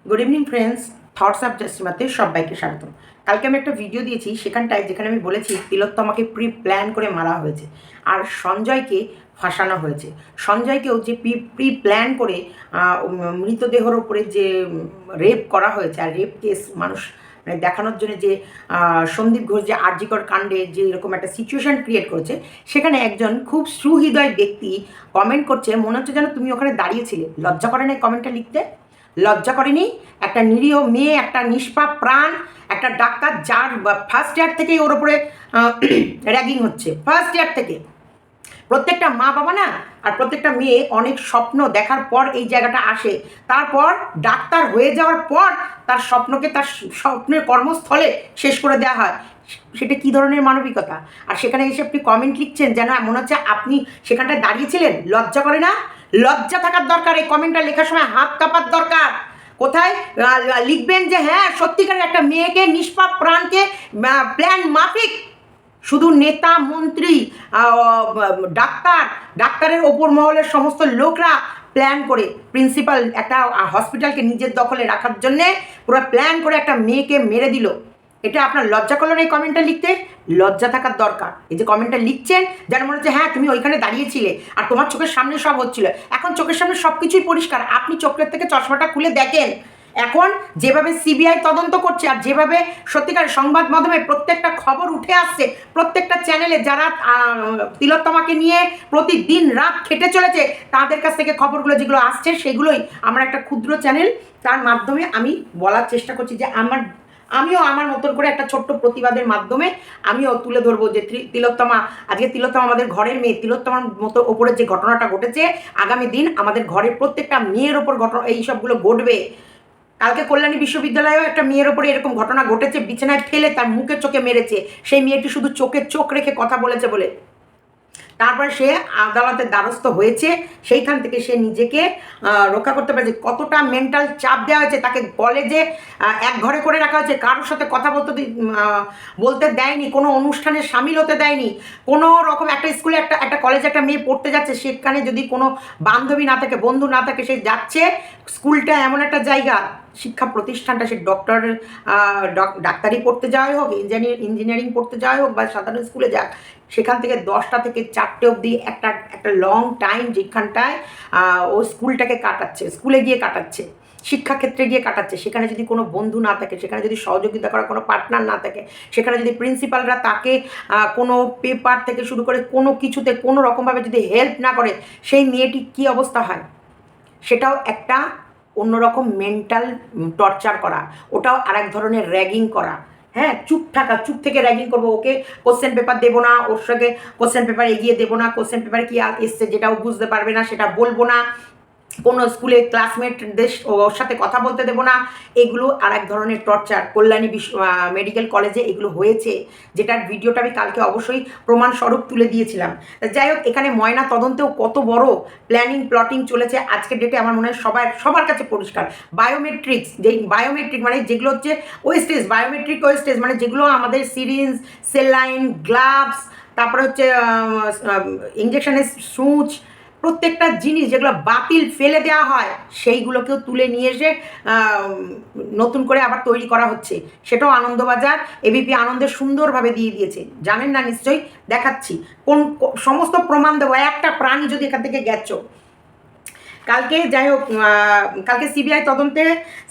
Good evening friends, thoughts of জাস্টিমাতে সবাইকে স্বাগতম। কালকে আমি একটা ভিডিও দিয়েছি সেখানটায়, যেখানে আমি বলেছি তিলোত্তমাকে প্রি প্ল্যান করে মারা হয়েছে আর সঞ্জয়কে ফাঁসানো হয়েছে। সঞ্জয়কেও যে প্রি প্ল্যান করে মৃতদেহর ওপরে যে রেপ করা হয়েছে, আর রেপ কেস মানুষ মানে দেখানোর জন্য যে সন্দীপ ঘোষ যে আরজিকর কাণ্ডে যে এরকম একটা সিচুয়েশান ক্রিয়েট করেছে, সেখানে একজন খুব সুহৃদয় ব্যক্তি কমেন্ট করছে, মনে হচ্ছে যেন তুমি ওখানে দাঁড়িয়েছিলে। লজ্জা করে না কমেন্টটা লিখতে? লজ্জা করেনি? একটা নিরীহ মেয়ে, একটা নিষ্পাপ প্রাণ, একটা ডাক্তার, যার ফার্স্ট ইয়ার থেকেই ওর ওপরে র্যাগিং হচ্ছে, ফার্স্ট ইয়ার থেকে। প্রত্যেকটা মা বাবা না, আর প্রত্যেকটা মেয়ে অনেক স্বপ্ন দেখার পর এই জায়গাটা আসে। তারপর ডাক্তার হয়ে যাওয়ার পর তার স্বপ্নকে তার স্বপ্নের কর্মস্থলে শেষ করে দেওয়া হয়। সেটা কী ধরনের মানবিকতা? আর সেখানে এসে আপনি কমেন্ট লিখছেন যেন মনে হচ্ছে আপনি সেখানটায় দাঁড়িয়েছিলেন। লজ্জা করে না? লজ্জা থাকার দরকার। এই কমেন্টটা লেখার সময় হাত কাঁপার দরকার। কোথায় লিখবেন যে হ্যাঁ সত্যিকারের একটা মেয়েকে, নিষ্পাপ প্রাণকে প্ল্যান মাফিক শুধু নেতা মন্ত্রী ডাক্তারের ওপর মহলের সমস্ত লোকরা প্ল্যান করে, প্রিন্সিপাল একটা হসপিটালকে নিজের দখলে রাখার জন্যে পুরো প্ল্যান করে একটা মেয়েকে মেরে দিল। এটা আপনার লজ্জা করলো না এই কমেন্টটা লিখতে? লজ্জা থাকার দরকার। এই যে কমেন্টটা লিখছেন যেন মনে হচ্ছে হ্যাঁ তুমি ওইখানে দাঁড়িয়েছিলে আর তোমার চোখের সামনে সব হচ্ছিল। এখন চোখের সামনে সব কিছুই পরিষ্কার। আপনি চোখের থেকে চশমাটা খুলে দেখেন। এখন যেভাবে সিবিআই তদন্ত করছে আর যেভাবে সত্যিকার সংবাদ মাধ্যমে প্রত্যেকটা খবর উঠে আসছে, প্রত্যেকটা চ্যানেলে যারা তিলোত্তমাকে নিয়ে প্রতিদিন রাত খেটে চলেছে, তাদের কাছ থেকে খবরগুলো যেগুলো আসছে সেগুলোই আমার একটা ক্ষুদ্র চ্যানেল, তার মাধ্যমে আমি বলার চেষ্টা করছি যে আমিও আমার মতন করে একটা ছোট্ট প্রতিবাদের মাধ্যমে আমিও তুলে ধরবো যে তিলোত্তমা, আজকে তিলোত্তমা আমাদের ঘরের মেয়ে। তিলোত্তমার মতো ওপরে যে ঘটনাটা ঘটেছে, আগামী দিন আমাদের ঘরের প্রত্যেকটা মেয়ের ওপর ঘটনা এই সবগুলো ঘটবে। কালকে কল্যাণী বিশ্ববিদ্যালয়েও একটা মেয়ের ওপরে এরকম ঘটনা ঘটেছে, বিছানায় ফেলে তার মুখে চোখে মেরেছে। সেই মেয়েটি শুধু চোখে চোখ রেখে কথা বলেছে বলে তারপরে সে আদালতের দ্বারস্থ হয়েছে। সেইখান থেকে সে নিজেকে রক্ষা করতে পারছে। কতটা মেন্টাল চাপ দেওয়া হয়েছে তাকে, কলেজে এক ঘরে করে রাখা হয়েছে, কারোর সাথে কথা বলতে দেয়নি, কোনো অনুষ্ঠানে সামিল হতে দেয়নি, কোনো রকম। একটা স্কুলে একটা কলেজে একটা মেয়ে পড়তে যাচ্ছে, সেখানে যদি কোনো বান্ধবী না থাকে, বন্ধু না থাকে, সে যাচ্ছে। স্কুলটা এমন একটা জায়গা, শিক্ষা প্রতিষ্ঠানটা, সে ডাক্তারি পড়তে যাওয়াই হোক, ইঞ্জিনিয়ারিং পড়তে যাওয়াই হোক, বা সাধারণ স্কুলে যাক, সেখান থেকে 10টা থেকে 4টে অবধি একটা লং টাইম যেখানটায় ও স্কুলটাকে কাটাচ্ছে, স্কুলে গিয়ে কাটাচ্ছে, শিক্ষাক্ষেত্রে গিয়ে কাটাচ্ছে। সেখানে যদি কোনো বন্ধু না থাকে, সেখানে যদি সহযোগিতা করার কোনো পার্টনার না থাকে, সেখানে যদি প্রিন্সিপালরা তাকে কোনো পেপার থেকে শুরু করে কোনো কিছুতে কোনো রকমভাবে যদি হেল্প না করে, সেই মেয়েটি কী অবস্থা হয়? সেটাও একটা অন্যরকম মেন্টাল টর্চার করা, ওটাও আরেক ধরনের র্যাগিং করা। হ্যাঁ, চুপ থাকা, চুপ থেকে র্যাগিং করবো, ওকে কোশ্চেন পেপার দেবো না, ওর সঙ্গে কোশ্চেন পেপার এগিয়ে দেবো না, কোশ্চেন পেপারে কী এসছে যেটাও বুঝতে পারবে না সেটা বলবো না, কোনো স্কুলে ক্লাসমেটদের ওর সাথে কথা বলতে দেবো না। এগুলো আর এক ধরনের টর্চার কল্যাণী মেডিকেল কলেজে এগুলো হয়েছে, যেটার ভিডিওটা আমি কালকে অবশ্যই প্রমাণস্বরূপ তুলে দিয়েছিলাম। যাই হোক, এখানে ময়না তদন্তেও কত বড় প্লটিং চলেছে আজকের ডেটে আমার মনে হয় সবার কাছে পরিষ্কার। বায়োমেট্রিক্স, বায়োমেট্রিক মানে যেগুলো হচ্ছে ওয়েস্টেজ, বায়োমেট্রিক ওয়েস্টেজ মানে যেগুলো আমাদের সিরিঞ্জ, সেলাইন, গ্লাভস, তারপরে হচ্ছে ইঞ্জেকশনের সূচ, প্রত্যেকটা জিনিস যেগুলো বাতিল ফেলে দেওয়া হয় সেইগুলোকেও তুলে নিয়ে এসে নতুন করে আবার তৈরি করা হচ্ছে। সেটাও আনন্দবাজার, এবিপি আনন্দে সুন্দরভাবে দিয়ে দিয়েছে। জানেন না নিশ্চয়ই? দেখাচ্ছি সমস্ত প্রমাণ দেবো। একটা প্রাণী যদি এখান থেকে গেছো কালকে, যাই হোক, কালকে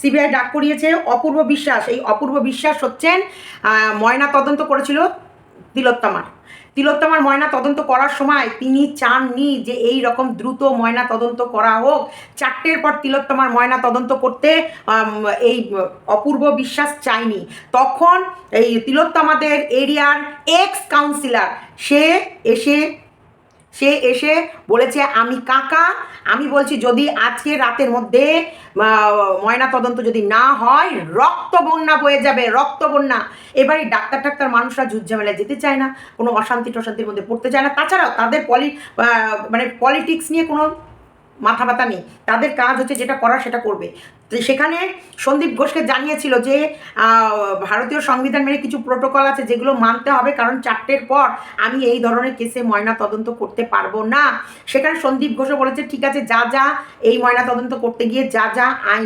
সিবিআই ডাক করিয়েছে অপূর্ব বিশ্বাস। এই অপূর্ব বিশ্বাস হচ্ছেন ময়না তদন্ত করেছিল তিলোত্তমার ময়না তদন্ত করার সময় তিনি চাননি যে এই রকম দ্রুত ময়না তদন্ত করা হোক। 4টের পর তিলোত্তমার ময়না তদন্ত করতে এই অপূর্ব বিশ্বাস চায়নি। তখন এই তিলোত্তমাদের এরিয়ার এক্স কাউন্সিলর সে এসে বলেছে, আমি কাকা, আমি বলছি যদি আজকে রাতের মধ্যে ময়না তদন্ত যদি না হয় রক্ত বন্যা বয়ে যাবে, রক্ত বন্যা। এবারে ডাক্তার মানুষরা ঝুটঝামেলায় যেতে চায় না, কোনো অশান্তির মধ্যে পড়তে চায় না। তাছাড়াও তাদের পলিটিক্স নিয়ে কোনো মাথা ব্যথা নেই, তাদের কাজ হচ্ছে যেটা করার সেটা করবে। তো সেখানে সন্দীপ ঘোষকে জানিয়েছিল যে ভারতীয় সংবিধান মেনে কিছু প্রোটোকল আছে যেগুলো মানতে হবে, কারণ 4টের পর আমি এই ধরনের কেসে ময়না তদন্ত করতে পারবো না। সেখানে সন্দীপ ঘোষও বলেছে ঠিক আছে, যা এই ময়না তদন্ত করতে গিয়ে যা আইন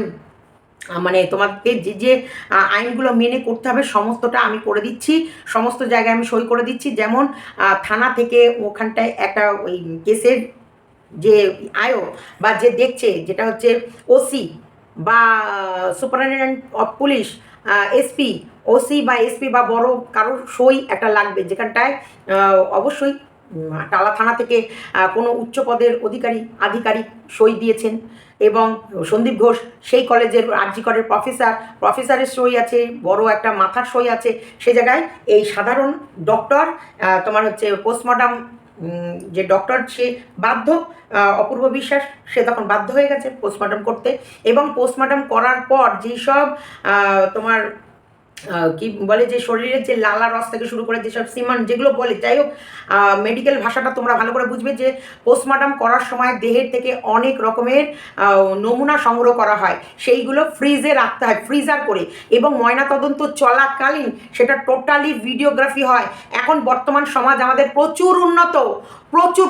মানে তোমাকে যে যে আইনগুলো মেনে করতে হবে সমস্তটা আমি করে দিচ্ছি, সমস্ত জায়গায় আমি সই করে দিচ্ছি। যেমন থানা থেকে ওখানটায় একটা ওই কেসের যে আয়ো বা যে দেখছে, যেটা হচ্ছে ওসি বা superintendent of police, SP, OC বা এসপি বা বড় কারোর সই একটা লাগবে, যেখানটায় অবশ্যই টালা থানা থেকে কোনো উচ্চ পদের আধিকারিক সই দিয়েছেন, এবং সন্দীপ ঘোষ সেই কলেজের আরজি করের প্রফেসরের সই আছে, বড় একটা মাথার সই আছে। সে জায়গায় এই সাধারণ ডক্টর, তোমার হচ্ছে পোস্টমর্টম যে ডক্টর, সে বাধ্য, অপূর্ব বিশ্বাস, সে তখন বাধ্য হয়ে গেছে পোস্টমর্টম করতে। এবং পোস্টমর্টম করার পর যেসব তোমার কি বলে, যে শরীরের যে লালা রস থেকে শুরু করে যেসব সিমান যেগুলো বলে, যাই হোক মেডিকেল ভাষাটা তোমরা ভালো করে বুঝবে, যে পোস্টমর্টম করার সময় দেহের থেকে অনেক রকমের নমুনা সংগ্রহ করা হয়, সেইগুলো ফ্রিজে রাখতে হয়, ফ্রিজার করে, এবং ময়নাতদন্ত চলাকালীন সেটা টোটালি ভিডিওগ্রাফি হয়। এখন বর্তমান সমাজ আমাদের প্রচুর উন্নত,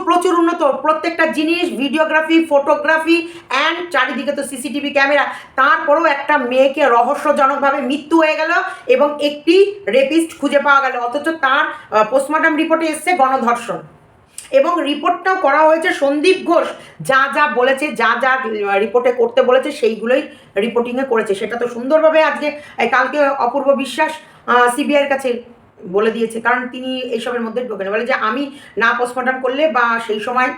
প্রচুর উন্নত, প্রত্যেকটা জিনিস ভিডিওগ্রাফি, ফটোগ্রাফি অ্যান্ড চারিদিকে তো সিসিটিভি ক্যামেরা। তারপরেও একটা মেয়েকে রহস্যজনকভাবে মৃত্যু হয়ে গেল এবং একটি রেপিস্ট খুঁজে পাওয়া গেল, অথচ তার পোস্টমর্টম রিপোর্টে এসছে গণধর্ষণ। এবং রিপোর্টটাও করা হয়েছে সন্দীপ ঘোষ যা যা বলেছে, যা যা রিপোর্টে করতে বলেছে সেইগুলোই রিপোর্টিংয়ে করেছে। সেটা তো সুন্দরভাবে আজকে কালকে অপূর্ব বিশ্বাস সিবিআইয়ের কাছে বলে দিয়েছে, কারণ তিনি এইসবের মধ্যে ঢোকেন, বলে যে আমি না পোস্টমর্টম করলে বা সেই সময়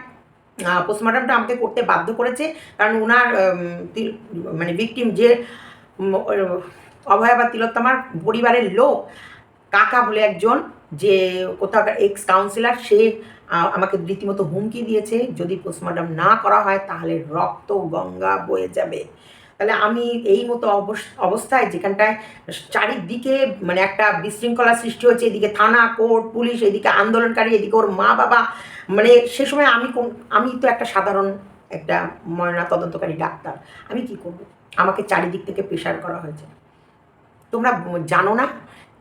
পোস্টমর্টমটা আমাকে করতে বাধ্য করেছে, কারণ ওনার মানে ভিকটিম যে অভয়া বা তিলোত্তমার পরিবারের লোক, কাকা বলে একজন, যে কোথাকার এক্স কাউন্সিলর, সে আমাকে রীতিমতো হুমকি দিয়েছে, যদি পোস্টমর্টম না করা হয় তাহলে রক্ত গঙ্গা বয়ে যাবে। তাহলে আমি এই মতো অবস্থায়, যেখানটায় চারিদিকে মানে একটা বিশৃঙ্খলা সৃষ্টি হচ্ছে, এদিকে থানা, কোর্ট, পুলিশ, এদিকে আন্দোলনকারী, এদিকে ওর মা বাবা, মানে সে সময় আমি তো একটা সাধারণ একটা ময়না তদন্তকারী ডাক্তার, আমি কি করব? আমাকে চারিদিক থেকে প্রেশার করা হয়েছে। তোমরা জানো না?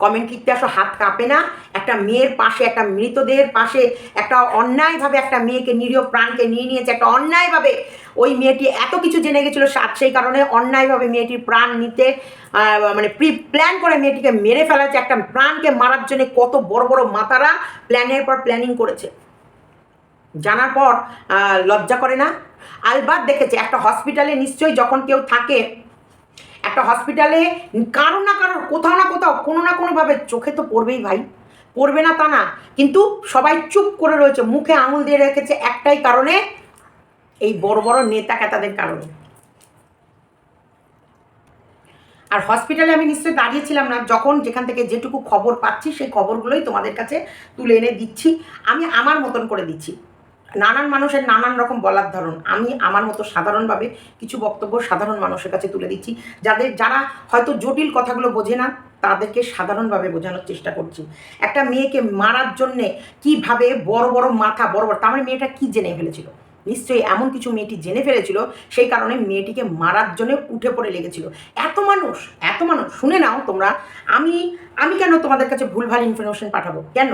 কমেন্ট লিখতে আসো, হাত কাঁপে না? একটা মেয়ের পাশে, একটা মৃতদেহের পাশে একটা অন্যায়ভাবে একটা মেয়েকে, নিরীহ প্রাণকে নিয়ে নিয়েছে, একটা অন্যায়ভাবে। ওই মেয়েটি এত কিছু জেনে গেছিলো, সেই কারণে অন্যায়ভাবে মেয়েটির প্রাণ নিতে মানে প্ল্যান করে মেয়েটিকে মেরে ফেলা হয়েছে। একটা প্রাণকে মারার জন্য কত বড় বড় মাতারা প্ল্যানের পর প্ল্যানিং করেছে, জানার পর লজ্জা করে না? আলবাত দেখেছে একটা হসপিটালে, নিশ্চয়ই যখন কেউ থাকে একটা হসপিটালে, কারো না কারোর কোথাও না কোথাও কোনো না কোনোভাবে চোখে তো পড়বেই ভাই, পড়বে না তা না, কিন্তু সবাই চুপ করে রয়েছে, মুখে আঙুল দিয়ে রেখেছে একটাই কারণে, এই বড় বড় নেতা কেতাদের কারণে। আর হসপিটালে আমি নিশ্চয়ই দাঁড়িয়েছিলাম না, যখন যেখান থেকে যেটুকু খবর পাচ্ছি সেই খবরগুলোই তোমাদের কাছে তুলে এনে দিচ্ছি, আমি আমার মতন করে দিচ্ছি। নানান মানুষের নানান রকম বলার ধরন, আমি আমার মতো সাধারণভাবে কিছু বক্তব্য সাধারণ মানুষের কাছে তুলে দিচ্ছি, যারা হয়তো জটিল কথাগুলো বোঝে না, তাদেরকে সাধারণভাবে বোঝানোর চেষ্টা করছি। একটা মেয়েকে মারার জন্যে কীভাবে বড় বড় মাথা, বড় বড়, তার মানে মেয়েটা কী জেনে ফেলেছিল? নিশ্চয়ই এমন কিছু মেয়েটি জেনে ফেলেছিল, সেই কারণে মেয়েটিকে মারার জন্য উঠে পড়ে লেগেছিল। এত মানুষ শুনে নাও তোমরা, আমি কেন তোমাদের কাছে ভুলভাল ইনফরমেশন পাঠাবো? কেন?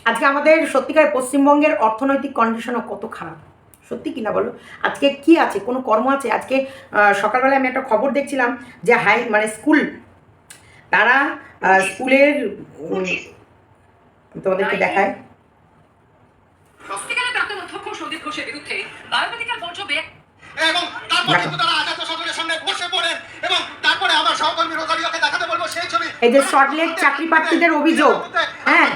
আজকে আমাদের সত্যিকার পশ্চিমবঙ্গের অর্থনৈতিক কন্ডিশনও কত খারাপ, সত্যি কিনা বলো? আজকে কি আছে? কোনো কর্ম আছে? আজকে সকালবেলায় আমি একটা খবর দেখছিলাম যে মানে স্কুল, তারা স্কুলের, তোমাদেরকে দেখায়, এবং তারপর কিন্তু তারা আজাদ সদনের সামনে বসে পড়েন, এবং তারপরে আমার সহকর্মী রোজারিওকে দেখাতে বলবো সেই ছবি। এই যে সল্টলেক চাকরি প্রার্থীদের অভিযোগ, হ্যাঁ,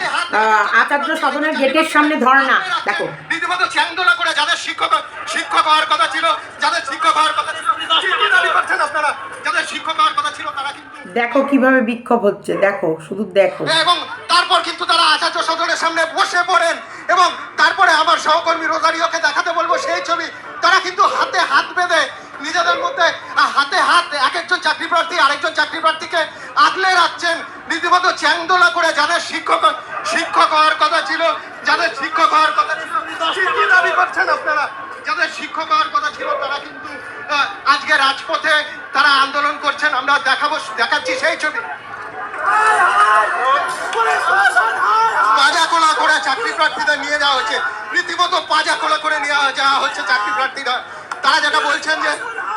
আচার্য সদনের গেটের সামনে ধর্ণা, দেখো রীতিমতো চ্যাংদোলা করে, যাদের শিক্ষক হওয়ার কথা ছিল, যাদের শিক্ষক হওয়ার কথা ছিল, আপনারা যাদের শিক্ষক হওয়ার কথা ছিল, তারা কিন্তু দেখো কিভাবে বিক্ষোভ হচ্ছে, দেখো, শুধু দেখো। এবং তারপর কিন্তু তারা আচার্য সদনের সামনে বসে পড়েন, এবং তারপরে আমার সহকর্মী রোজারিওকে দেখাতে বলবো সেই ছবি। তারা কিন্তু হাতে হাত বেঁধে নিজেদের মধ্যে হাতে হাত, এক একজন চাকরি প্রার্থী আরেকজন চাকরি প্রার্থীকে আগলে রাখছেন, রীতিমতো চ্যাংদোলা করে, যাদের শিক্ষক হওয়ার কথা ছিল, যাদের শিক্ষক হওয়ার কথা ছিল, কি দাবি করছেন আপনারা? যাদের শিক্ষক হওয়ার কথা ছিল, তারা কিন্তু আজকে রাজপথে তারা আন্দোলন করছেন। আমরা দেখাচ্ছি সেই ছবি। পাজা খোলা করে চাকরি প্রার্থীদের নিয়ে যাওয়া হচ্ছে, রীতিমতো পাজা খোলা করে নিয়ে যাওয়া হচ্ছে চাকরি প্রার্থীরা। তারা যেটা বলছেন যে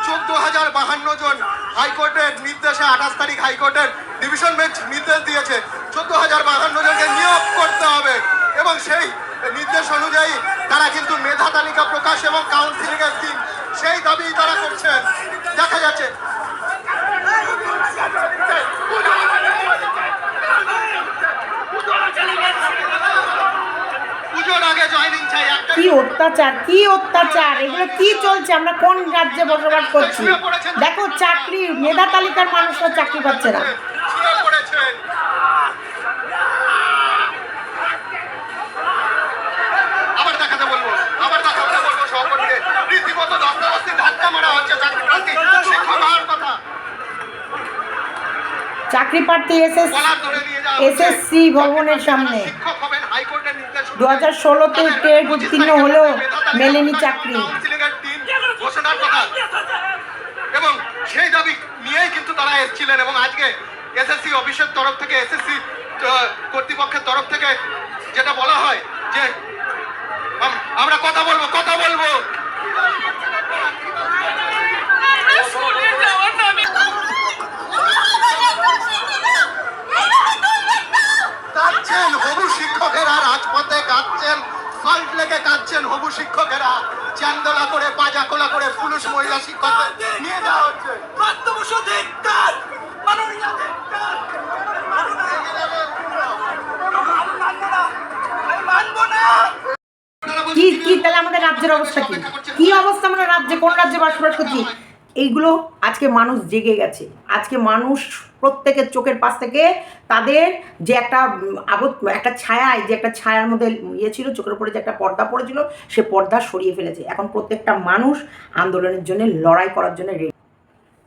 14,052 জন হাইকোর্টের নির্দেশে 28 তারিখ হাইকোর্টের ডিভিশন বেঞ্চ নির্দেশ দিয়েছে 14,052 জনকে নিয়োগ করতে হবে এবং সেই নির্দেশ অনুযায়ী তারা কিন্তু মেধা তালিকা প্রকাশ এবং কাউন্সিলিং এর দিন সেই দাবি তারা করছেন। দেখা যাচ্ছে পুজোর আগে জয়েনিং চাই। কি অত্যাচার, কি অত্যাচার, এগুলো কি চলছে? আমরা কোন রাজ্যে বসবাস করছি? দেখো চাকরি, মেধা তালিকার মানুষরা চাকরি পাচ্ছে না। আবার দেখাতে বলবো সহকর্মীকে রীতিমতো দস্তাবস্তি ধাক্কা মারা হচ্ছে চাকরি প্রার্থী শিক্ষক হওয়ার কথা। চাকরি প্রার্থী এসএসসি ভবনের সামনে 2016-তে টেট উত্তীর্ণ হলেও মেলেনি চাকরি। ঘোষণার কথা এবং সেই দাবি নিয়েই কিন্তু তারা এসেছিলেন এবং আজকে এসএসসি অফিসের তরফ থেকে এসএসসি কর্তৃপক্ষের তরফ থেকে যেটা বলা হয় যে আমরা কথা বলবো কাঁদছেন হবু শিক্ষকেরা, রাজপথে কাঁদছেন, সল্ট লেকে কাঁদছেন হবু শিক্ষকেরা, চান্দোলা করে পাজা কোলা করে পুলিশ মহিলা শিক্ষক নিয়ে যাওয়া হচ্ছে। কি কি তাহলে আমাদের রাজ্যের অবস্থা কি? কি অবস্থা আমরা রাজ্যে, কোন রাজ্যে বসবাস করছি? এইগুলো আজকে মানুষ জেগে গেছে। আজকে মানুষ প্রত্যেকের চোখের পাশ থেকে তাদের যে একটা ছায়ায়, যে একটা ছায়ার মধ্যে ইয়ে ছিল, চোখের উপরে যে একটা পর্দা পড়েছিল, সে পর্দা সরিয়ে ফেলেছে। এখন প্রত্যেকটা মানুষ আন্দোলনের জন্য লড়াই করার জন্য রেডি।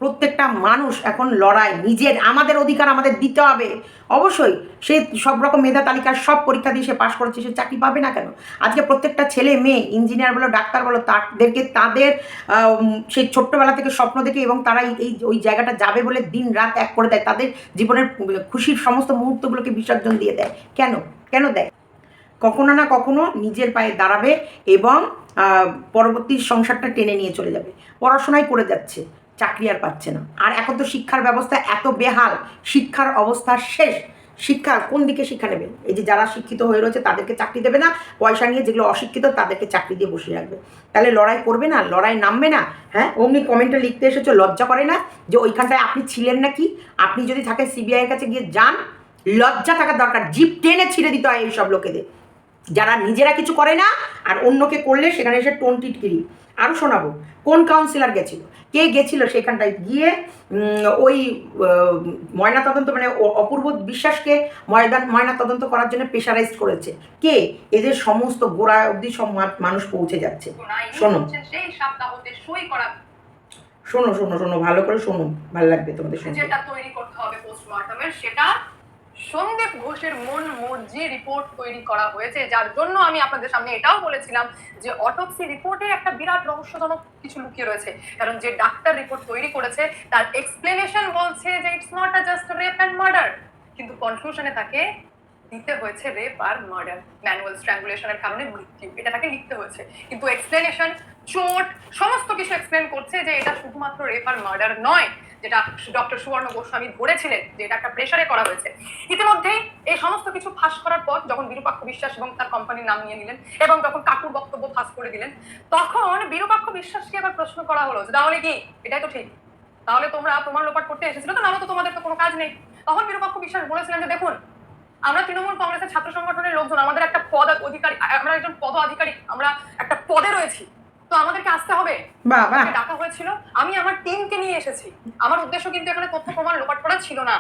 প্রত্যেকটা মানুষ এখন লড়াই, আমাদের অধিকার আমাদের দিতে হবে। অবশ্যই সে সব রকম মেধা তালিকার সব পরীক্ষা দিয়ে সে পাশ করেছে, সে চাকরি পাবে না কেন? আজকে প্রত্যেকটা ছেলে মেয়ে, ইঞ্জিনিয়ার বলো, ডাক্তার বলো, তাদের সেই ছোট্টবেলা থেকে স্বপ্ন দেখে এবং তারা ওই জায়গাটা যাবে বলে দিন রাত এক করে দেয়, তাদের জীবনের খুশির সমস্ত মুহূর্তগুলোকে বিসর্জন দিয়ে দেয়। কেন দেয়? কখনো না কখনো নিজের পায়ে দাঁড়াবে এবং পরবর্তী সংসারটা টেনে নিয়ে চলে যাবে। পড়াশোনাই করে যাচ্ছে, চাকরি আর পাচ্ছে না। আর এখন তো শিক্ষার ব্যবস্থা এত বেহাল, শিক্ষার অবস্থা শেষ। শিক্ষা কোন দিকে শিক্ষা নেবে? এই যে যারা শিক্ষিত হয়ে রয়েছে তাদেরকে চাকরি দেবে না, পয়সা নিয়ে যেগুলো অশিক্ষিত তাদেরকে চাকরি দিয়ে বসিয়ে রাখবে। তাহলে লড়াই করবে না, লড়াই নামবে না? হ্যাঁ, অমনি কমেন্টে লিখতে এসেছো, লজ্জা করে না যে ওইখানটায় আপনি ছিলেন নাকি? আপনি যদি থাকে সিবিআইয়ের কাছে গিয়ে যান, লজ্জা থাকার দরকার। জিপ টেনে ছিঁড়ে দিতে হয় এইসব লোকেদের, যারা নিজেরা কিছু করে না আর অন্যকে করলে সেখানে এসে টোন টিটকিরি। আরও শোনাবো কোন কাউন্সিলর গেছিল, কে গেছিল সেখানটায় গিয়ে ওই ময়নাতদন্ত, মানে অপূর্ব বিশ্বাসকে ময়নাতদন্ত করার জন্য প্রেশারাইজ করেছে কে? এদের সমস্ত গোড়া অবধি সব মানুষ পৌঁছে যাচ্ছে। শোনো শোনো ভালো করে শোনো, ভালো লাগবে তোমাদের শুনতে। যেটা তৈরি করতে হবে পোস্টমর্টমের, সেটা সন্দীপ ঘোষের মন মর্জি রিপোর্ট তৈরি করা হয়েছে, যার জন্য আমি আপনাদের সামনে এটাও বলেছিলাম যে অটোপসি রিপোর্টে একটা বিরাট রহস্যজনক কিছু লুকিয়ে রয়েছে। কারণ যে ডাক্তার রিপোর্ট তৈরি করেছে তার এক্সপ্লেনেশন বলছে যে it's not a just rape and murder, কিন্তু কনক্লুশনে তাকে দিতে হয়েছে রেপ আর মার্ডার, ম্যানুয়াল স্ট্র্যাঙ্গুলেশনের কারণে মৃত্যু, এটা তাকে লিখতে হয়েছে। কিন্তু এক্সপ্লেনেশন, চোট, সমস্ত কিছু এক্সপ্লেন করছে যে এটা শুধুমাত্র রেপ আর মার্ডার নয়, যেটা ডক্টর সুবর্ণ গোস্বামী ধরেছিলেন যে এটা একটা প্রেশারে করা হয়েছে। ইতিমধ্যেই এই সমস্ত কিছু ফাঁস করার পর যখন বিরূপাক্ষ বিশ্বাস এবং তার কোম্পানির নাম নিয়ে নিলেন এবং যখন কাকুর বক্তব্য ফাঁস করে দিলেন, তখন বিরূপাক্ষ বিশ্বাসকে আবার প্রশ্ন করা হলো যে তাহলে কি এটাই তো ঠিক, তাহলে তোমরা প্রমাণ লোপাট করতে এসেছিল তো, নাহলে তো তোমাদের তো কোনো কাজ নেই। তখন বিরূপাক্ষ বিশ্বাস বলেছিলেন যে দেখুন, আমরা তৃণমূল কংগ্রেসের ছাত্র সংগঠনের লোকজন, আমাদের একটা পদ অধিকারী, আমরা একজন পদ আধিকারিক, আমরা একটা পদে রয়েছি, তো আমাদেরকে আসতে হবে। ডাকা হয়েছিল, আমি আমার টিমকে নিয়ে এসেছি, আমার উদ্দেশ্য কিন্তু এখানে তথ্য প্রমাণ লোপাট করা ছিল না,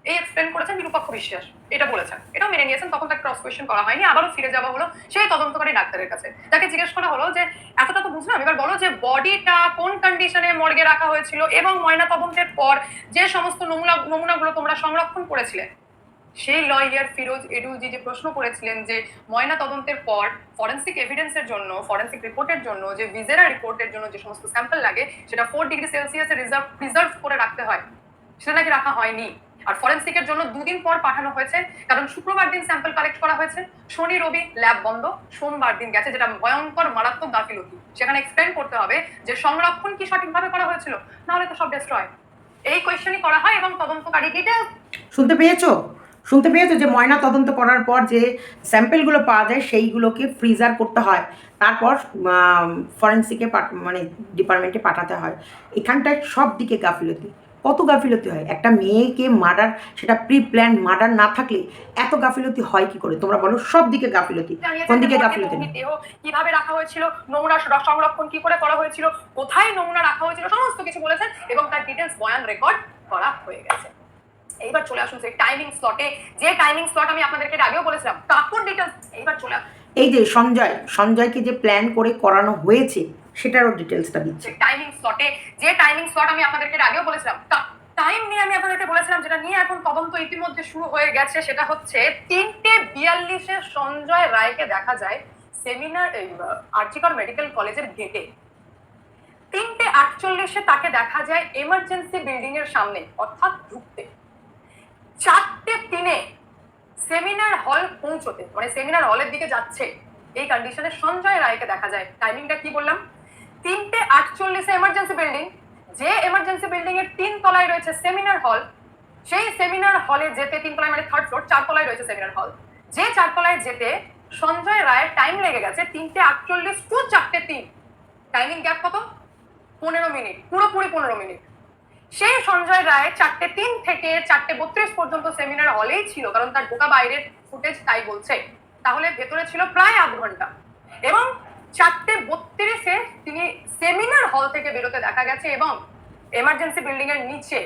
এই এক্সপ্লেন করেছেন বিরূপাক্ষ বিশ্বাস, এটা বলেছেন, এটাও মেনে নিয়েছেন। তখন তাকে ক্রস কোয়েশ্চেন করা হয়নি, আবারও ফিরে যাওয়া হলো সেই তদন্তকারী ডাক্তারের কাছে, তাকে জিজ্ঞেস করা হলো যে এতটা তো বুঝলাম, এবার বলো যে বডিটা কোন কন্ডিশনে মর্গে রাখা হয়েছিল এবং ময়না তদন্তের পর যে সমস্ত নমুনাগুলো তোমরা সংরক্ষণ করেছিলে। সেই লয়ার ফিরোজ এডুজি যে প্রশ্ন করেছিলেন যে ময়না তদন্তের পর ফরেন্সিক এভিডেন্সের জন্য, ফরেন্সিক রিপোর্টের জন্য, যে ভিজেরা রিপোর্টের জন্য যে সমস্ত স্যাম্পল লাগে সেটা 4 ডিগ্রি সেলসিয়াসে প্রিজার্ভ করে রাখতে হয়, সেটা নাকি রাখা হয়নি। আর ফরেন্সিকের জন্য 2 দিন পর পাঠানো হয়েছে, কারণ শুক্রবার দিন স্যাম্পল কালেক্ট করা হয়েছে, শনি রবি ল্যাব বন্ধ, সোমবার দিন গেছে, যেটা ভয়ঙ্কর মারাত্মক গাফিলতি। সেখানে এক্সপ্লেন করতে হবে যে সংরক্ষণ কি সঠিকভাবে করা হয়েছিল, নাহলে তো সব ডেস্ট্রয়। এই কোয়েশ্চেনই করা হয় এবং তদন্তকারী ডিটেলস শুনতে পেয়েছো যে ময়না তদন্ত করার পর যে স্যাম্পেলগুলো পাওয়া যায় সেইগুলোকে ফ্রিজার করতে হয়, তারপর ফরেন্সিকে মানে ডিপার্টমেন্টে পাঠাতে হয়। এখানটায় সব দিকে গাফিলতি, কত গাফিলতি হয়। একটা মেয়েকে মার্ডার, সেটা প্রি প্ল্যান মার্ডার না থাকলে এত গাফিলতি হয় কি করে? তোমরা বলো, সব দিকে গাফিলতি। কোন দিকে গাফিলতি নেই? দেহ কিভাবে রাখা হয়েছিল, নমুনা সংরক্ষণ কি করে করা হয়েছিল, কোথায় নমুনা রাখা হয়েছিল, সমস্ত কিছু বলেছেন এবং তার ডিটেলস বয়ান রেকর্ড করা হয়ে গেছে। এইবার চলে আসুন সেই টাইমিং স্লটে, যে টাইমিং স্লট আমি আপনাদেরকে আগেও বলেছিলাম, কাকুর ডিটেলস এইবার চলে আসুন। এই যে সঞ্জয়কে যে প্ল্যান করে করানো হয়েছে সেটারও ডিটেলসটা দিচ্ছে। টাইমিং স্লটে, যে টাইমিং স্লট আমি আপনাদেরকে আগেও বলেছিলাম, টাইম নিয়ে আমি আপনাদেরকে বলেছিলাম, যেটা নিয়ে এখন তদন্ত ইতিমধ্যে শুরু হয়ে গেছে, সেটা হচ্ছে 3:42 সঞ্জয় রায়কে দেখা যায় সেমিনার আরজিকর মেডিকেল কলেজের গেটে। 3:48 তাকে দেখা যায় এমার্জেন্সি বিল্ডিং এর সামনে, অর্থাৎ ঢুকতে। 4:03 সেমিনার হল পৌঁছতে, মানে সেমিনার হলের দিকে যাচ্ছে, এই কন্ডিশনে সঞ্জয় রায়কে দেখা যায়। টাইমিংটা কি বললাম? 3:48 এমার্জেন্সি বিল্ডিং, যে এমার্জেন্সি বিল্ডিং এর 3 তলায় রয়েছে সেমিনার হল, সেই সেমিনার হলে যেতে 3 তলায় মানে 3rd ফ্লোর, 4 তলায় রয়েছে সেমিনার হল, যে 4 তলায় যেতে সঞ্জয় রায়ের টাইম লেগে গেছে 3:48 টু 4:03। টাইমিং গ্যাপ কত? 15 মিনিট, পুরোপুরি 15 মিনিট। সেই সঞ্জয় রায় 4:03 থেকে 4:32 পর্যন্ত সেমিনার হলেই ছিল, কারণ তার ঢোকা বাইরের ফুটেজ তাই বলছে। তাহলে ভেতরে ছিল প্রায় আধ ঘন্টা। এবং 4:32 তিনি সেমিনার হল থেকে বেরোতে দেখা গেছে এবং এমার্জেন্সি বিল্ডিং এর নিচে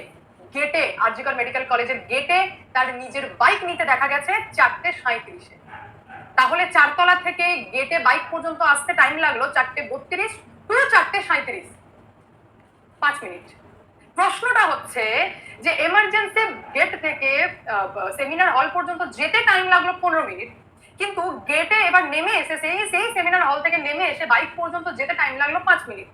গেটে, আরজিকর মেডিকেল কলেজের গেটে তার নিজের বাইক নিতে দেখা গেছে 4:37। তাহলে 4 তলা থেকে গেটে বাইক পর্যন্ত আসতে টাইম লাগলো 4:32 টু 4:37, 5 মিনিট। প্রশ্নটা হচ্ছে যে এমার্জেন্সি গেট থেকে সেমিনার হল পর্যন্ত যেতে টাইম লাগলো 15 মিনিট, কিন্তু গেটে এবার নেমে এসে সেই সেমিনার হল থেকে নেমে এসে বাইক পর্যন্ত যেতে টাইম লাগলো 5 মিনিট।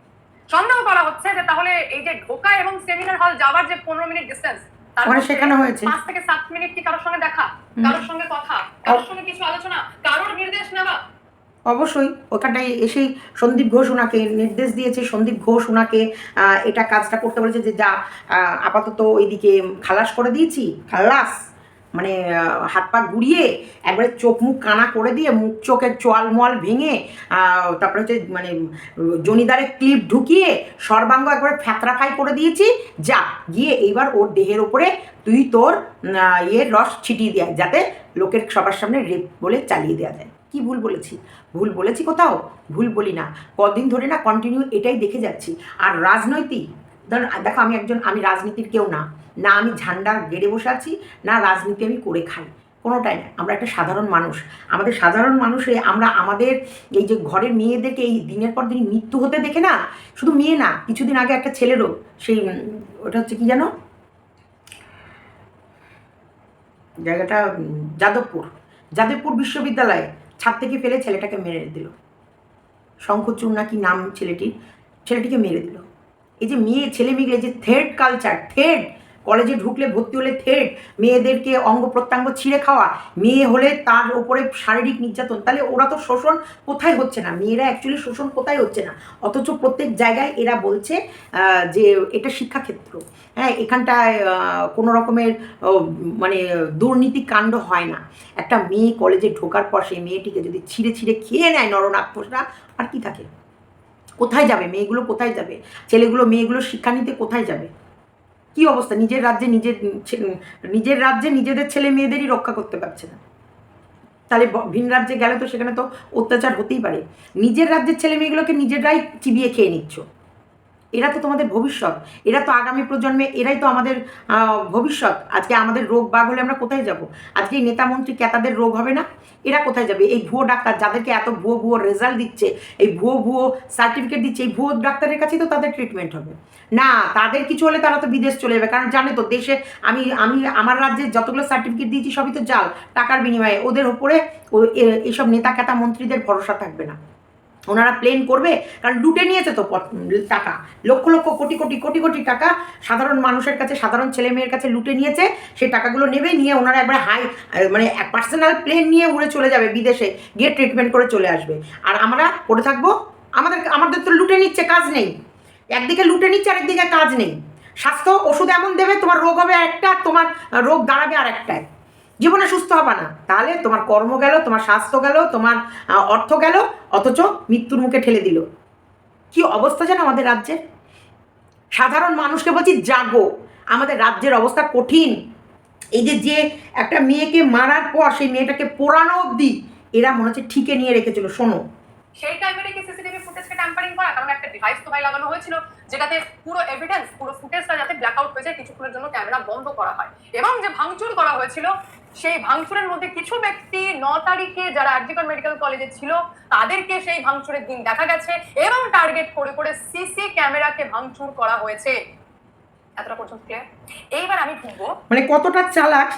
সন্দেহ করা হচ্ছে যে তাহলে এই যে ঢোকা এবং সেমিনার হল যাওয়ার যে 15 মিনিট ডিস্টেন্স, মানে সেখানে হয়েছে 5 থেকে 7 মিনিট কি কারোর সঙ্গে দেখা, কারোর সঙ্গে কথা, কারোর সঙ্গে কিছু আলোচনা, কারোর নির্দেশ নেওয়া। অবশ্যই ওখানটায় এসেই সন্দীপ ঘোষ ওনাকে নির্দেশ দিয়েছে, সন্দীপ ঘোষ ওনাকে এটা কাজটা করতে বলেছে যে যা আপাতত ওইদিকে খালাস করে দিয়েছি, খালাস মানে হাত পা গুড়িয়ে একবারে চোখ মুখ কানা করে দিয়ে মুখ চোখের চোয়াল মোয়াল ভেঙে তারপরে হচ্ছে মানে জনিদারে ক্লিপ ঢুকিয়ে সর্বাঙ্গ একবারে ফ্যাতরাফাই করে দিয়েছি, যা গিয়ে এইবার ওর দেহের ওপরে তুই তোর রস ছিটিয়ে দেয়, যাতে লোকের সবার সামনে রেপ বলে চালিয়ে দেওয়া যায়। কি ভুল বলেছি? ভুল বলেছি কোথাও? ভুল বলি না, কদিন ধরে না কন্টিনিউ এটাই দেখে যাচ্ছি। আর রাজনৈতিক দেখো, আমি রাজনীতির কেউ না, না আমি ঝান্ডা গেড়ে বসে আছি, না রাজনীতি আমি করে খাই, কোনোটাই না। আমরা একটা সাধারণ মানুষ। আমাদের সাধারণ মানুষে আমরা আমাদের এই যে ঘরের মেয়েদেরকে এই দিনের পর দিন মৃত্যু হতে দেখে না, শুধু মেয়ে না, কিছুদিন আগে একটা ছেলেরও সেই ওটা হচ্ছে কি জানো জায়গাটা, যাদবপুর বিশ্ববিদ্যালয়ে ছাদ থেকে ফেলে ছেলেটাকে মেরে দিল। শঙ্খচূড় নাকি নাম ছেলেটিকে মেরে দিল। এই যে ছেলে মেয়েগুলো যে থের্ড কালচার, কলেজে ঢুকলে ভর্তি হলে মেয়েদেরকে অঙ্গ প্রত্যঙ্গ ছিঁড়ে খাওয়া, মেয়ে হলে তার ওপরে শারীরিক নির্যাতন, তাহলে ওরা তো শোষণ কোথায় হচ্ছে না? মেয়েরা অ্যাকচুয়ালি শোষণ কোথায় হচ্ছে না? অথচ প্রত্যেক জায়গায় এরা বলছে যে এটা শিক্ষাক্ষেত্র, হ্যাঁ এখানটায় কোনো রকমের মানে দুর্নীতি কাণ্ড হয় না। একটা মেয়ে কলেজে ঢোকার পর সেই মেয়েটিকে যদি ছিঁড়ে খেয়ে নেয় নরনাক্ষসরা, আর কি থাকে? কোথায় যাবে মেয়েগুলো? কোথায় যাবে ছেলেগুলো? মেয়েগুলো শিক্ষা নিতে কোথায় যাবে? কি অবস্থা? নিজের রাজ্যে নিজেদের ছেলে মেয়েদেরই রক্ষা করতে পারছে না, তাহলে ভিন রাজ্যে গেলে তো সেখানে তো অত্যাচার হতেই পারে। নিজের রাজ্যের ছেলে মেয়েগুলোকে নিজেরাই চিবিয়ে খেয়ে নিচ্ছ। এরা তো তোমাদের ভবিষ্যৎ, এরা তো আগামী প্রজন্মে, এরাই তো আমাদের ভবিষ্যৎ। আজকে আমাদের রোগ বাগ হলে আমরা কোথায় যাব? আজকে এই নেতামন্ত্রী ক্যাতাদের রোগ হবে না, এরা কোথায় যাবে? এই ভুয়ো ডাক্তার যাদেরকে এত ভুয়ো রেজাল্ট দিচ্ছে, এই ভুয়ো সার্টিফিকেট দিচ্ছে, এই ভুয়ো ডাক্তারের কাছেই তো তাদের ট্রিটমেন্ট হবে না। তাদের কিছু হলে তারা তো বিদেশ চলে যাবে, কারণ জানে তো দেশে আমি আমার রাজ্যে যতগুলো সার্টিফিকেট দিয়েছি সবই তো জাল, টাকার বিনিময়ে। ওদের ওপরে এইসব নেতা ক্যাতা মন্ত্রীদের ভরসা থাকবে না, ওনারা প্লেন করবে, কারণ লুটে নিয়েছে তো টাকা, লক্ষ লক্ষ কোটি টাকা সাধারণ মানুষের কাছে, সাধারণ ছেলে মেয়ের কাছে লুটে নিয়েছে। সেই টাকাগুলো নেবে, নিয়ে ওনারা একবার মানে পার্সোনাল প্লেন নিয়ে উড়ে চলে যাবে বিদেশে, গিয়ে ট্রিটমেন্ট করে চলে আসবে। আর আমরা পড়ে থাকবো। আমাদের তো লুটে নিচ্ছে, কাজ নেই। একদিকে লুটে নিচ্ছে, আরেকদিকে কাজ নেই। স্বাস্থ্য ওষুধ এমন দেবে তোমার রোগ হবে একটা, তোমার রোগ দাঁড়াবে আর একটাই, জীবনে সুস্থ হবে না। তাহলে তোমার কর্ম গেল, তোমার স্বাস্থ্য গেল, তোমার অর্থ গেল, অথচ মৃত্যুর মুখে ঠেলে দিল। কি অবস্থা যেন আমাদের রাজ্যের। সাধারণ মানুষকে বলছি জাগো, আমাদের রাজ্যের অবস্থা কঠিন। এই যে একটা মেয়েকে মারার পর সেই মেয়েটাকে পোড়ানো অবধি এরা মনে হচ্ছে ঠিকে নিয়ে রেখেছিল। শোনো, সেই টাইমে কি সিসিটিভি ফুটেজকে ট্যাম্পারিং করা, কারণ একটা ডিভাইস তো ভাই লাগানো হয়েছিল যেটাতে পুরো এভিডেন্স, পুরো ফুটেজটা যাতে ব্ল্যাকআউট হয়ে যায়, কিছুক্ষণের জন্য ক্যামেরা বন্ধ করা হয়। এবং যে ভাঙচুর করা হয়েছিল সেই ভাঙচুরের মধ্যে কিছু ব্যক্তি 9 তারিখে যারা আরজিকর মেডিকেল কলেজে ছিল তাদেরকে সেই ভাঙচুরের দিন দেখা গেছে এবং টার্গেট করে করে সিসি ক্যামেরাকে ভাঙচুর করা হয়েছে। এতটা পর্যন্ত ক্লিয়ার? এইবার আমি ঢুকবো মানে কতটা চালাক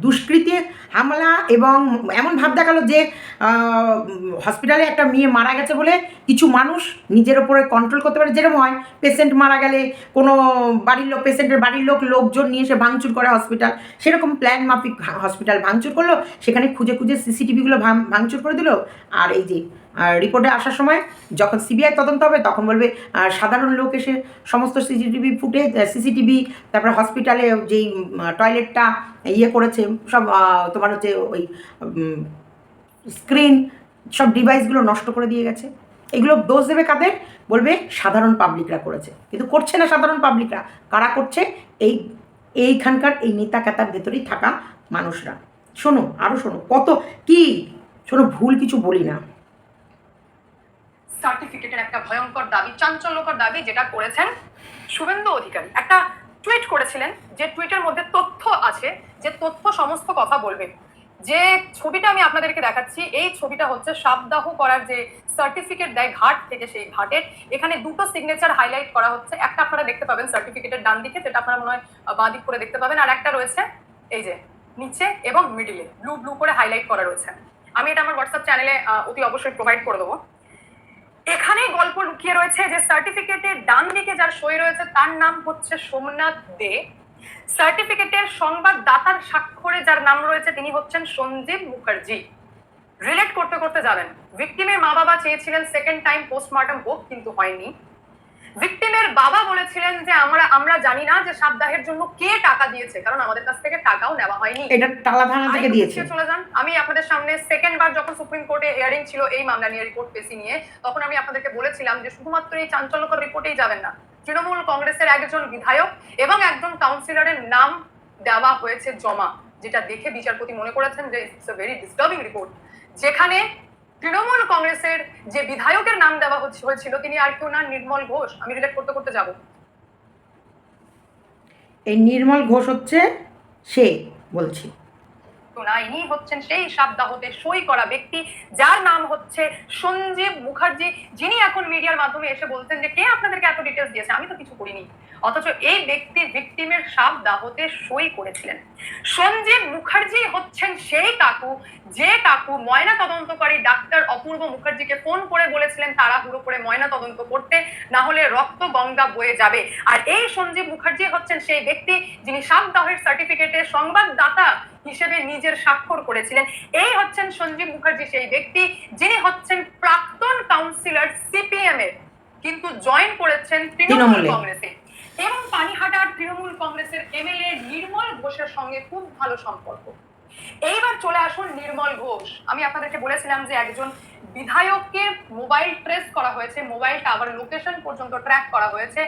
দুষ্কৃতী হামলা, এবং এমন ভাব দেখালো যে হসপিটালে একটা মেয়ে মারা গেছে বলে কিছু মানুষ নিজের ওপরে কন্ট্রোল করতে পারে। যেরকম হয় পেশেন্ট মারা গেলে কোনো বাড়ির লোক, পেশেন্টের বাড়ির লোকজন নিয়ে এসে ভাঙচুর করে হসপিটাল, সেরকম প্ল্যান মাফিক হসপিটাল ভাঙচুর করলো, সেখানে খুঁজে খুঁজে সিসিটিভিগুলো ভাঙচুর করে দিল। আর এই যে রিপোর্টে আসার সময় যখন সিবিআই তদন্ত হবে তখন বলবে সাধারণ লোক এসে সমস্ত সিসিটিভি তারপরে হসপিটালে যেই টয়লেটটা ইয়ে করেছে সব তোমার হচ্ছে ওই স্ক্রিন সব ডিভাইসগুলো নষ্ট করে দিয়ে গেছে। এগুলো দোষ দেবে কাদের? বলবে সাধারণ পাবলিকরা করেছে, কিন্তু করছে না সাধারণ পাবলিকরা। কারা করছে? এইখানকার এই নেতা কেতার ভেতরেই থাকা মানুষরা। শোনো, আরও শোনো, কত কি শোনো, ভুল কিছু বলি না। সার্টিফিকেটের একটা ভয়ঙ্কর দাবি, চাঞ্চল্যকর দাবি যেটা করেছেন শুভেন্দু অধিকারী। একটা টুইট করেছিলেন যে টুইটের মধ্যে তথ্য আছে, যে তথ্য সমস্ত কথা বলবে। যে ছবিটা আমি আপনাদেরকে দেখাচ্ছি, এই ছবিটা হচ্ছে সাবদাহ করার যে সার্টিফিকেট দেয় ঘাট থেকে, সেই ঘাটের এখানে দুটো সিগনেচার হাইলাইট করা হচ্ছে। একটা আপনারা দেখতে পাবেন সার্টিফিকেটের ডান দিকে, যেটা আপনারা মনে হয় বাঁ দিক করে দেখতে পাবেন, আর একটা রয়েছে এই যে নিচে এবং মিডিলে ব্লু করে হাইলাইট করা রয়েছে। আমি এটা আমার হোয়াটসঅ্যাপ চ্যানেলে অতি অবশ্যই প্রোভাইড করে দেবো। এখানে গল্প লুকিয়ে রয়েছে যে সার্টিফিকেটের ডান দিকে যার সই রয়েছে তার নাম হচ্ছে সোমনাথ দে। সার্টিফিকেটের সংবাদদাতার স্বাক্ষরে যার নাম রয়েছে তিনি হচ্ছেন সঞ্জীব মুখার্জি। রিলেট করতে করতে যাবেন, ভিকটিমের মা বাবা চেয়েছিলেন সেকেন্ড টাইম পোস্টমর্টম হোক, কিন্তু হয়নি। ভিকটিমের বাবা বলেছিলেন যে আমরা জানি না যে সাবদাহের জন্য কে টাকা দিয়েছে, কারণ আমাদের কাছ থেকে টাকাও নেওয়া হয়নি। এটা টালা থানা থেকে দিয়েছে। চলে যান, আমি আপনাদের সামনে সেকেন্ড বার যখন সুপ্রিম কোর্টে হিয়ারিং ছিল এই মামলা নিয়ে, রিপোর্ট পেশি নিয়ে, তখন আমি আপনাদেরকে বলেছিলাম যে শুধুমাত্র এই চাঞ্চল্যকর রিপোর্টেই যাবেন না, তৃণমূল কংগ্রেসের একজন বিধায়ক এবং একজন কাউন্সিলরের নাম দেওয়া হয়েছে জমা, যেটা দেখে বিচারপতি মনে করেছেন যে it's a very disturbing report. যেখানে তৃণমূল কংগ্রেসের যে বিধায়কের নাম দেওয়া হয়েছিল তিনি আর কেউ না, নির্মল ঘোষ। আমি রিলেট করতে করতে যাব। এই নির্মল ঘোষ হচ্ছে সে, বলছি না, ইনি হচ্ছেন সেই সাবদাহতে সই করা ব্যক্তি যার নাম হচ্ছে সঞ্জীব মুখার্জি, যিনি এখন মিডিয়ার মাধ্যমে এসে বলছেন যে কে আপনাদেরকে এত ডিটেলস দিয়েছে, আমি তো কিছু করিনি। অথচ এই ব্যক্তি ভিকটিমের সাবদাহতে সই করেছিলেন। সঞ্জীব মুখার্জি হচ্ছেন সেই কাকু, যে কাকু ময়না তদন্তকারী ডাক্তার অপূর্ব মুখার্জিকে ফোন করে বলেছিলেন তাড়াহুড়ো করে ময়না তদন্ত করতে, না হলে রক্ত গঙ্গা বয়ে যাবে। আর এই সঞ্জীব মুখার্জি হচ্ছেন সেই ব্যক্তি যিনি সাবদাহের সার্টিফিকেটে সংবাদদাতা হিসেবে নিজের স্বাক্ষর করেছিলেন। এই হচ্ছেন সঞ্জীব মুখার্জি সেই ব্যক্তি যিনি হচ্ছেন প্রাক্তন কাউন্সিলর সিপিএম এর, কিন্তু জয়েন করেছেন তৃণমূল কংগ্রেসে, এবং পানিহাটার তৃণমূল কংগ্রেসের এমএলএ নির্মল ঘোষের সঙ্গে খুব ভালো সম্পর্ক। এইবার চলে আসুন নির্মল ঘোষ। আমি আপনাদেরকে বলেছিলাম যে একজন বিধায়ককে মোবাইল ট্রেস করা হয়েছে, মোবাইল টাওয়ার লোকেশন পর্যন্ত ট্র্যাক করা হয়েছে।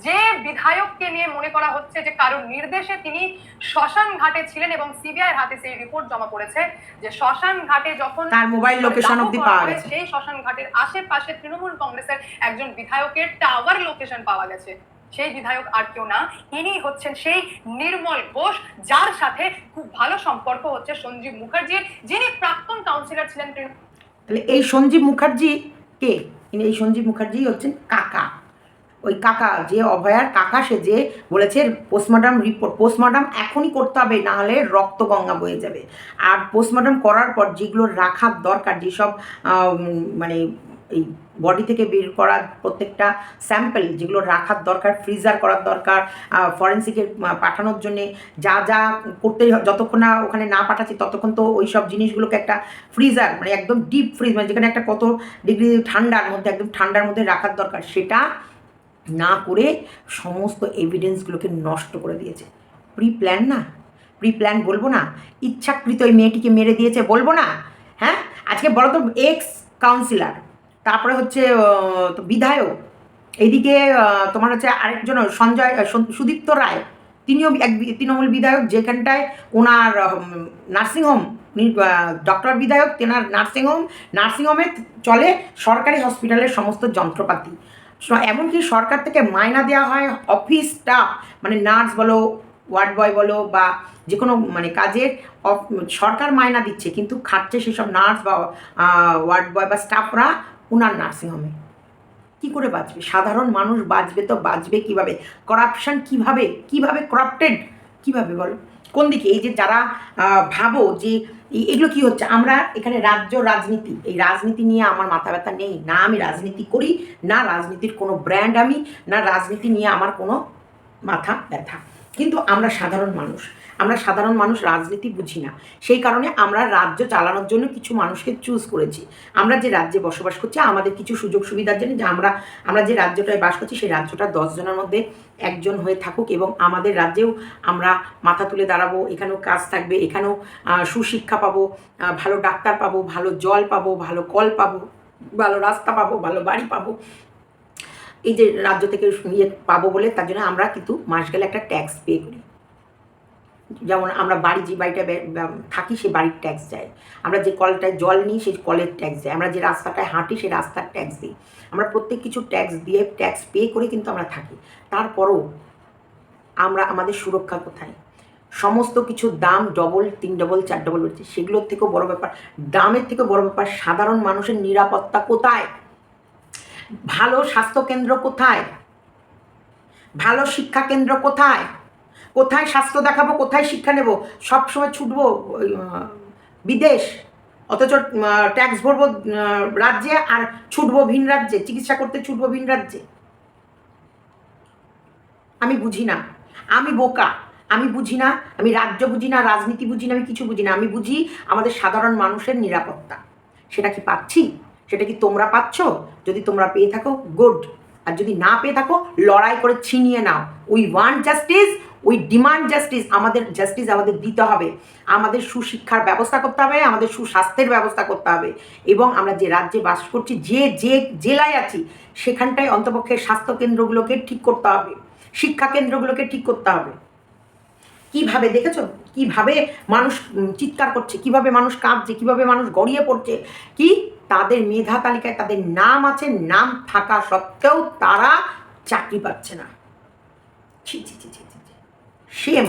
যে বিধায়ককে নিয়ে মনে করা হচ্ছে যে কারোর নির্দেশে তিনি শ্মশান ঘাটে ছিলেন, এবং সিবিআই হাতে সেই রিপোর্ট জমা পড়েছে যে শ্মশান ঘাটে যখন তার মোবাইল লোকেশন অবধি পাওয়া গেছে, সেই শ্মশান ঘাটের আশেপাশে তৃণমূল কংগ্রেসের একজন বিধায়কের টাওয়ার লোকেশন পাওয়া গেছে। সেই বিধায়ক আর কেউ না, ইনি হচ্ছেন সেই নির্মল ঘোষ, যার সাথে খুব ভালো সম্পর্ক হচ্ছে সঞ্জীব মুখার্জির, যিনি প্রাক্তন কাউন্সিলর ছিলেন। তাহলে এই সঞ্জীব মুখার্জি কে? এই সঞ্জীব মুখার্জি হচ্ছেন কাকা, ওই কাকা যে অভয়ার কাকা, সে যে বলেছে পোস্টমর্টম রিপোর্ট, পোস্টমর্টম এখনই করতে হবে, না হলে রক্ত গঙ্গা বয়ে যাবে। আর পোস্টমর্টম করার পর যেগুলো রাখার দরকার, যেসব মানে এই বডি থেকে বের করা প্রত্যেকটা স্যাম্পল যেগুলো রাখার দরকার, ফ্রিজার করার দরকার, ফরেন্সিকে পাঠানোর জন্যে যা যা করতে, যতক্ষণ না ওখানে না পাঠাচ্ছি ততক্ষণ তো ওই সব জিনিসগুলোকে একটা ফ্রিজার, মানে একদম ডিপ ফ্রিজ, মানে যেখানে একটা কত ডিগ্রি ঠান্ডার মধ্যে, একদম ঠান্ডার মধ্যে রাখার দরকার, সেটা না করে সমস্ত এভিডেন্সগুলোকে নষ্ট করে দিয়েছে। প্রি প্ল্যান না, প্রি প্ল্যান বলবো না, ইচ্ছাকৃত ওই মেয়েটিকে মেরে দিয়েছে বলবো না। হ্যাঁ, আজকে বলো তো, এক্স কাউন্সিলর, তারপরে হচ্ছে তো বিধায়ক, এইদিকে তোমার হচ্ছে আরেকজন সুদীপ্ত রায়, তিনিও এক তৃণমূল বিধায়ক, যেখানটায় ওনার নার্সিংহোম, ডক্টর বিধায়ক, তেনার নার্সিংহোমে চলে সরকারি হসপিটালের সমস্ত যন্ত্রপাতি, এমনকি সরকার থেকে মাইনা দেওয়া হয় অফিস স্টাফ, মানে নার্স বলো, ওয়ার্ড বয় বলো, বা যে কোনো মানে কাজের সরকার মাইনা দিচ্ছে, কিন্তু খাটছে সেসব নার্স বা ওয়ার্ড বয় বা স্টাফরা ওনার নার্সিংহোমে। কী করে বাঁচবে সাধারণ মানুষ? বাঁচবে তো বাঁচবে কীভাবে? করাপশান কীভাবে করাপ্টেড কীভাবে বলো? কোন দিকে? এই যে যারা ভাবো যে এগুলো কী হচ্ছে, আমরা এখানে রাজনীতি, এই রাজনীতি নিয়ে আমার মাথা ব্যথা নেই, না আমি রাজনীতি করি, না রাজনীতির কোনো ব্র্যান্ড আমি, না রাজনীতি নিয়ে আমার কোনো মাথা ব্যথা। কিন্তু আমরা সাধারণ মানুষ রাজনীতি বুঝি না, সেই কারণে আমরা রাজ্য চালানোর জন্য কিছু মানুষকে চুজ করেছি। আমরা যে রাজ্যে বসবাস করছি, আমাদের কিছু সুযোগ সুবিধার জন্য, যে আমরা যে রাজ্যটায় বাস করছি, সেই রাজ্যটা 10 জনের মধ্যে একজন হয়ে থাকুক, এবং আমাদের রাজ্যেও আমরা মাথা তুলে দাঁড়াবো, এখানেও কাজ থাকবে, এখানেও সুশিক্ষা পাবো, ভালো ডাক্তার পাবো, ভালো জল পাবো, ভালো কল পাবো, ভালো রাস্তা পাবো, ভালো বাড়ি পাবো, এই যে রাজ্য থেকে পাবো বলে, তার জন্য আমরা কিন্তু মাস গেলে একটা ট্যাক্স পে করি। যেমন আমরা যে বাড়িটা থাকি সেই বাড়ির ট্যাক্স যায়, আমরা যে কলটায় জল নিই সেই কলের ট্যাক্স যায়, আমরা যে রাস্তাটায় হাঁটি সেই রাস্তার ট্যাক্স দিই, আমরা প্রত্যেক কিছু ট্যাক্স দিয়ে ট্যাক্স পে করে কিন্তু আমরা থাকি। তারপরও আমাদের সুরক্ষা কোথায়? সমস্ত কিছুর দাম ডবল, 3 ডবল, 4 ডবল হচ্ছে। সেগুলোর থেকেও বড় ব্যাপার, দামের থেকে বড় ব্যাপার সাধারণ মানুষের নিরাপত্তা কোথায়? ভালো স্বাস্থ্যকেন্দ্র কোথায়? ভালো শিক্ষা কেন্দ্র কোথায়? কোথায় স্বাস্থ্য দেখাবো, কোথায় শিক্ষা নেব? সবসময় ছুটবো বিদেশ, অথচ ট্যাক্স ভরবো রাজ্যে, আর ছুটবো ভিন রাজ্যে, চিকিৎসা করতে ছুটবো ভিন রাজ্যে। আমি বুঝি না, আমি বোকা, আমি বুঝি না, আমি রাজ্য বুঝি না, রাজনীতি বুঝি না, আমি কিছু বুঝি না। আমি বুঝি আমাদের সাধারণ মানুষের নিরাপত্তা। সেটা কি পাচ্ছি? সেটা কি তোমরা পাচ্ছ? যদি তোমরা পেয়ে থাকো গুড, আর যদি না পেয়ে থাকো লড়াই করে ছিনিয়ে নাও। We want justice, we demand justice. আমাদের জাস্টিস আমাদের দিতে হবে, আমাদের সুশিক্ষার ব্যবস্থা করতে হবে, আমাদের সুস্বাস্থ্যের ব্যবস্থা করতে হবে, এবং আমরা যে রাজ্যে বাস করছি, যে জেলায় আছি, সেখানটায় অন্তপক্ষে স্বাস্থ্যকেন্দ্রগুলোকে ঠিক করতে হবে, শিক্ষা কেন্দ্রগুলোকে ঠিক করতে হবে। কিভাবে দেখেছো, কিভাবে মানুষ চিৎকার করছে, কিভাবে মানুষ কাঁদছে, কিভাবে মানুষ গড়িয়ে পড়ছে, কি তাদের মেধা তালিকায় তাদের নাম আছে, নাম থাকা সত্ত্বেও তারা চাকরি পাচ্ছে না। ছি ছি ছি ছি ছি, সেম।